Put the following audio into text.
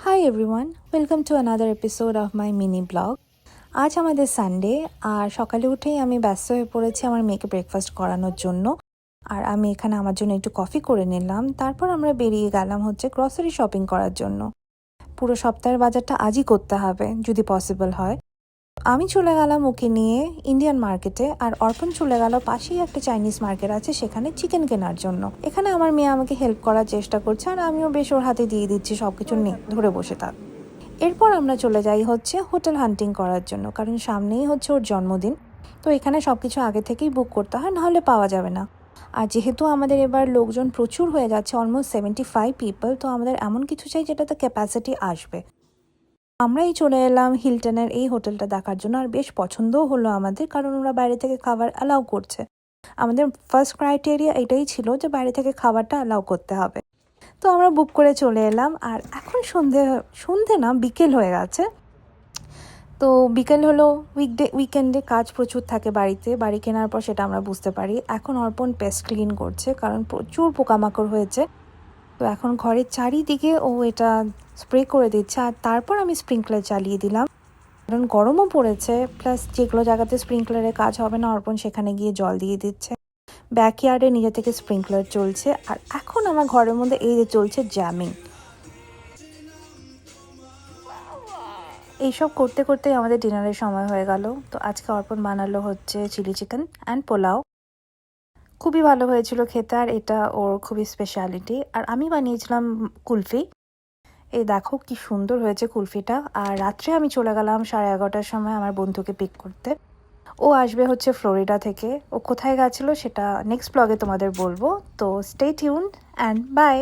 Hi everyone, welcome to another episode of my mini blog. আজ আমাদের Sunday আর সকালে উঠেই আমি ব্যস্ত হয়ে পড়েছি আমার মেয়েকে ব্রেকফাস্ট করানোর জন্য। আর আমি এখানে আমার জন্য একটু কফি করে নিলাম। তারপর আমরা বেরিয়ে গেলাম গ্রসারি শপিং করার জন্য। পুরো সপ্তাহের বাজারটা আজই করতে হবে যদি পসিবল হয়। আমি চলে গেলাম ওকে নিয়ে ইন্ডিয়ান মার্কেটে, আর অর্পণ চলে গেল পাশেই একটা চাইনিজ মার্কেট আছে সেখানে চিকেন কেনার জন্য। এখানে আমার মেয়ে আমাকে হেল্প করার চেষ্টা করছে আর আমিও বেশ ওর হাতে দিয়ে দিচ্ছি সবকিছু, নিয়ে ধরে বসে থাক। এরপর আমরা চলে যাই হোটেল হান্টিং করার জন্য, কারণ সামনেই ওর জন্মদিন। তো এখানে সব কিছু আগে থেকেই বুক করতে হয়, নাহলে পাওয়া যাবে না। আর যেহেতু আমাদের এবার লোকজন প্রচুর হয়ে যাচ্ছে, অলমোস্ট 75 পিপল, তো আমাদের এমন কিছু চাই যেটাতে ক্যাপাসিটি আসবে। আমরাই চলে এলাম হিলটনের এই হোটেলটা দেখার জন্য, আর বেশ পছন্দও হলো আমাদের, কারণ ওরা বাইরে থেকে খাবার অ্যালাউ করছে। আমাদের ফার্স্ট ক্রাইটেরিয়া এটাই ছিল যে বাইরে থেকে খাবারটা অ্যালাউ করতে হবে। তো আমরা বুক করে চলে এলাম, আর এখন সন্ধে না, বিকেল হয়ে গেছে। তো বিকেল হলো, উইকেন্ডে কাজ প্রচুর থাকে বাড়ি কেনার পর, সেটা আমরা বুঝতে পারি। এখন অর্পণ পেস্ট ক্লিন করছে, কারণ প্রচুর পোকামাকড় হয়েছে। তো এখন ঘরের চারিদিকে ও এটা স্প্রে করে দিচ্ছে, আর তারপর আমি স্প্রিংকলার চালিয়ে দিলাম, কারণ গরমও পড়েছে। প্লাস যেগুলো জায়গাতে স্প্রিংকলারের কাজ হবে না, অর্পণ সেখানে গিয়ে জল দিয়ে দিচ্ছে। ব্যাকইয়ার্ডে নিজে থেকে স্প্রিংকলার চলছে, আর এখন আমার ঘরের মধ্যে এই যে চলছে জ্যামিং। এইসব করতে করতেই আমাদের ডিনারের সময় হয়ে গেল। তো আজকে অর্পণ বানালো চিলি চিকেন অ্যান্ড পোলাও। খুবই ভালো হয়েছিল খেতে, আর এটা ওর খুবই স্পেশালিটি। আর আমি বানিয়েছিলাম কুলফি। এই দেখো কি সুন্দর হয়েছে কুলফিটা। আর রাত্রে আমি চলে গেলাম 11:30টার সময় আমার বন্ধুকে পিক করতে। ও আসবে ফ্লোরিডা থেকে। ও কোথায় গেছিলো সেটা নেক্সট ব্লগে তোমাদের বলবো। তো স্টে টিউনড অ্যান্ড বাই।